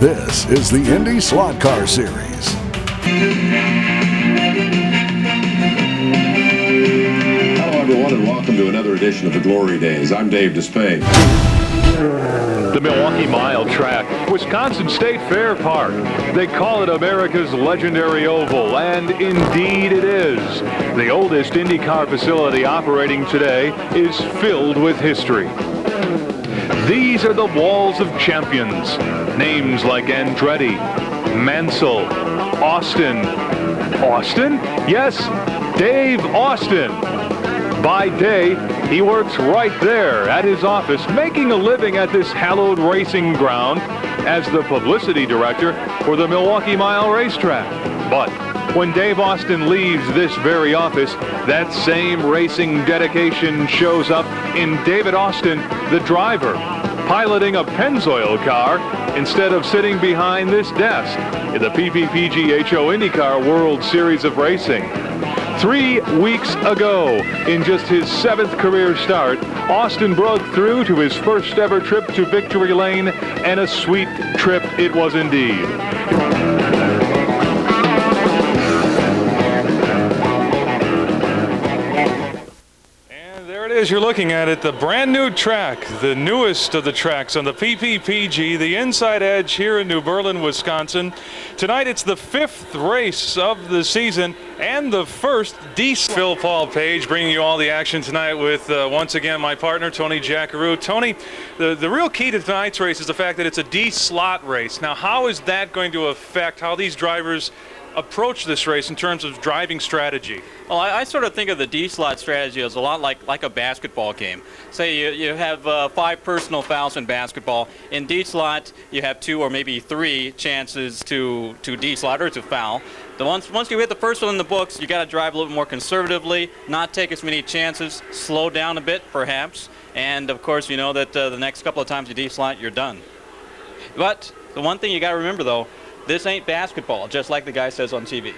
This is the IndySlotCar Series. Hello, everyone, and welcome to another edition of the Glory Days. I'm Dave Despain. The Milwaukee Mile Track, Wisconsin State Fair Park. They call it America's legendary oval, and indeed it is. The oldest IndyCar facility operating today is filled with history. These are the walls of champions. Names like Andretti, Mansell, Austin. Austin? Yes, Dave Austin. By day, he works right there at his office, making a living at this hallowed racing ground as the publicity director for the Milwaukee Mile Racetrack. But when Dave Austin leaves this very office, that same racing dedication shows up in David Austin, the driver, piloting a Pennzoil car instead of sitting behind this desk in the PPPG-HO IndyCar World Series of Racing. 3 weeks ago, in just his 7th career start, Austin broke through to his first ever trip to victory lane, and a sweet trip it was indeed. As you're looking at it, the brand new track, the newest of the tracks on the PPPG, the Inside Edge here in New Berlin, Wisconsin. Tonight it's the 5th race of the season and the first Phil Paul Page bringing you all the action tonight with once again my partner Tony Jack Arute. Tony, the real key to tonight's race is the fact that it's a D-slot race. Now, how is that going to affect how these drivers approach this race in terms of driving strategy? Well, I sort of think of the D-slot strategy as a lot like a basketball game. Say you have 5 personal fouls in basketball. In D-slot, you have 2 or maybe 3 chances to D-slot or to foul. Once you hit the first one in the books, you got to drive a little more conservatively, not take as many chances, slow down a bit perhaps, and of course you know that the next couple of times you D-slot, you're done. But the one thing you got to remember though, this ain't basketball, just like the guy says on TV.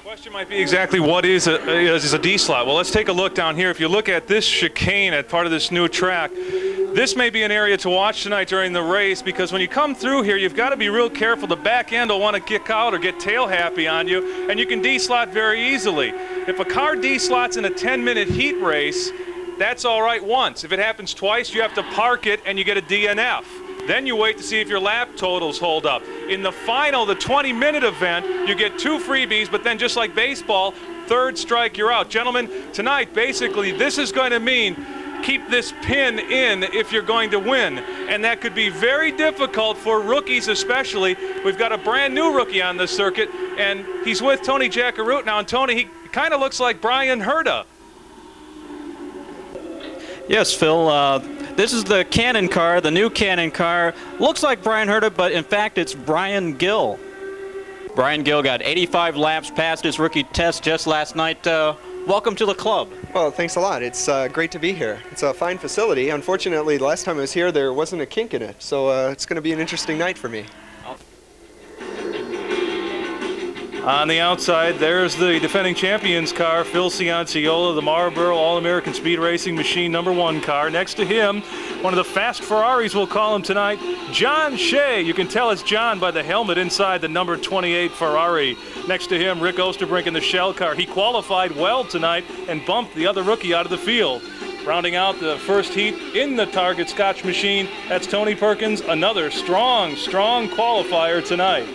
Question might be exactly what is a D-slot. Well, let's take a look down here. If you look at this chicane at part of this new track, this may be an area to watch tonight during the race, because when you come through here, you've got to be real careful. The back end will want to kick out or get tail happy on you, and you can D-slot very easily. If a car D-slots in a 10-minute heat race, that's all right once. If it happens twice, you have to park it and you get a DNF. Then you wait to see if your lap totals hold up. In the final, the 20-minute event, you get 2 freebies, but then just like baseball, 3rd strike, you're out. Gentlemen, tonight, basically, this is going to mean keep this pin in if you're going to win, and that could be very difficult for rookies especially. We've got a brand new rookie on this circuit, and he's with Tony Jack Arute now, and Tony, he kind of looks like Brian Herta. Yes, Phil, this is the Cannon car, the new Cannon car. Looks like Brian Herta, but in fact it's Brian Gill. Brian Gill got 85 laps past his rookie test just last night. Welcome to the club. Well, thanks a lot. It's great to be here. It's a fine facility. Unfortunately, the last time I was here, there wasn't a kink in it, so it's going to be an interesting night for me. On the outside, there's the defending champions car, Phil Cianciola, the Marlboro All-American Speed Racing Machine #1 car. Next to him, one of the fast Ferraris, we'll call him tonight, John Shea. You can tell it's John by the helmet inside the number 28 Ferrari. Next to him, Rick Osterbrink in the Shell car. He qualified well tonight and bumped the other rookie out of the field. Rounding out the first heat in the Target Scotch machine, that's Tony Perkins, another strong qualifier tonight.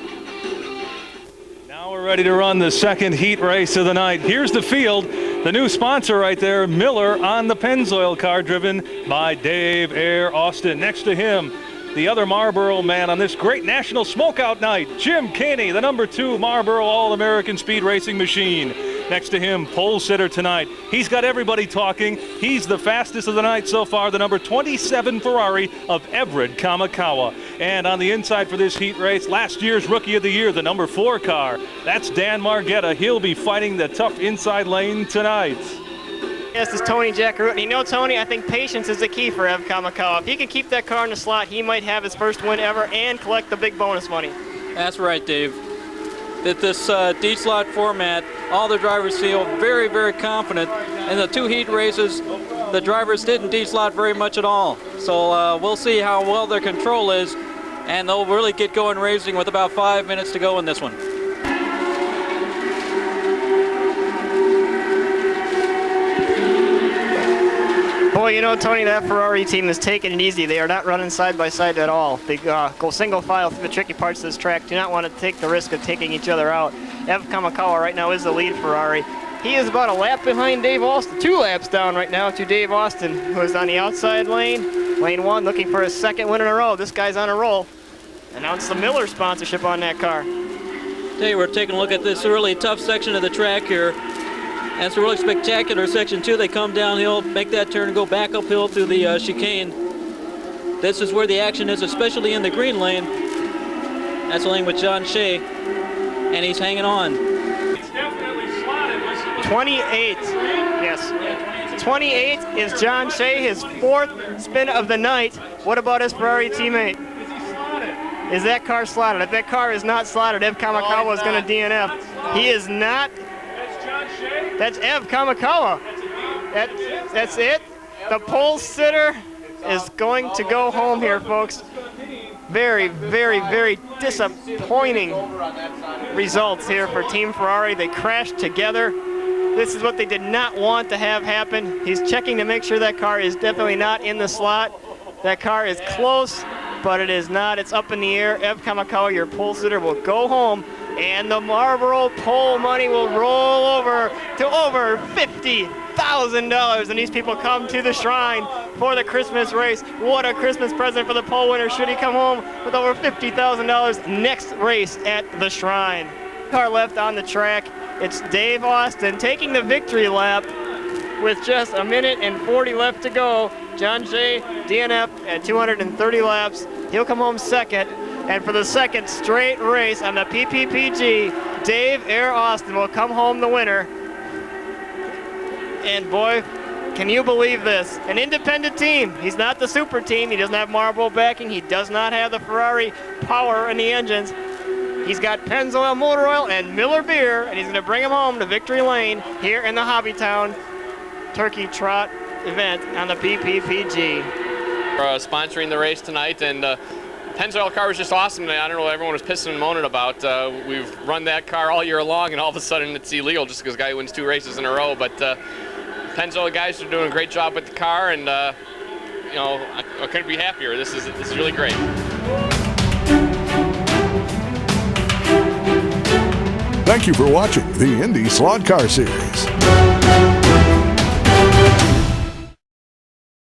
Now we're ready to run the second heat race of the night. Here's the field. The new sponsor right there, Miller on the Pennzoil car, driven by Dave Air Austin. Next to him, the other Marlboro man on this great national smokeout night, Jim Kaehny, the #2 Marlboro All-American Speed Racing Machine. Next to him, pole sitter tonight. He's got everybody talking. He's the fastest of the night so far, the number 27 Ferrari of Everett Kamikawa. And on the inside for this heat race, last year's Rookie of the Year, the #4 car. That's Dan Margetta. He'll be fighting the tough inside lane tonight. This is Tony Jack Arute, and you know, Tony, I think patience is the key for Ev Kamikawa. If he can keep that car in the slot, he might have his first win ever and collect the big bonus money. That's right, Dave. That this D-slot format all the drivers feel very, very confident. In the 2 heat races, the drivers didn't D-slot very much at all. So we'll see how well their control is, and they'll really get going racing with about 5 minutes to go in this one. Boy, you know, Tony, that Ferrari team is taking it easy. They are not running side by side at all. They go single file through the tricky parts of this track. Do not want to take the risk of taking each other out. Ev Kamikawa right now is the lead Ferrari. He is about a lap behind Dave Austin, 2 laps down right now to Dave Austin, who is on the outside lane. Lane 1 looking for his 2nd win in a row. This guy's on a roll. Announced the Miller sponsorship on that car. Today we're taking a look at this really tough section of the track here. That's a really spectacular section too. They come downhill, make that turn, and go back uphill through the chicane. This is where the action is, especially in the green lane. That's the lane with John Shea, and he's hanging on. It's definitely slotted. 28, yes. 28 is John Shea, his 4th spin of the night. What about his Ferrari teammate? Is he slotted? Is that car slotted? If that car is not slotted, Ev Kamikawa is going to DNF. He is not. That's John Shea. That's Ev Kamikawa. That's it. The pole sitter is going to go home here, folks. Very, very, very disappointing results here for Team Ferrari. They crashed together. This is what they did not want to have happen. He's checking to make sure that car is definitely not in the slot. That car is close, but it is not. It's up in the air. Ev Kamikawa, your pole sitter, will go home, and the Marlboro pole money will roll over to over $50,000. And these people come to the shrine for the Christmas race. What a Christmas present for the pole winner should he come home with over $50,000 next race at the shrine. Car left on the track. It's Dave Austin taking the victory lap with just 1 minute and 40 left to go. John Shea, DNF at 230 laps. He'll come home 2nd. And for the 2nd straight race on the PPPG, Dave Air Austin will come home the winner. And boy, can you believe this? An independent team. He's not the super team. He doesn't have Marlboro backing. He does not have the Ferrari power in the engines. He's got Pennzoil Motor Oil and Miller Beer, and he's going to bring him home to Victory Lane here in the Hobbytown Turkey Trot event on the PPPG. We're sponsoring the race tonight, and Pennzoil car was just awesome. I don't know what everyone was pissing and moaning about. We've run that car all year long, and all of a sudden it's illegal just because a guy wins 2 races in a row. But Pennzoil guys are doing a great job with the car, and you know, I couldn't be happier. This is really great. Thank you for watching the IndySlotCar Series.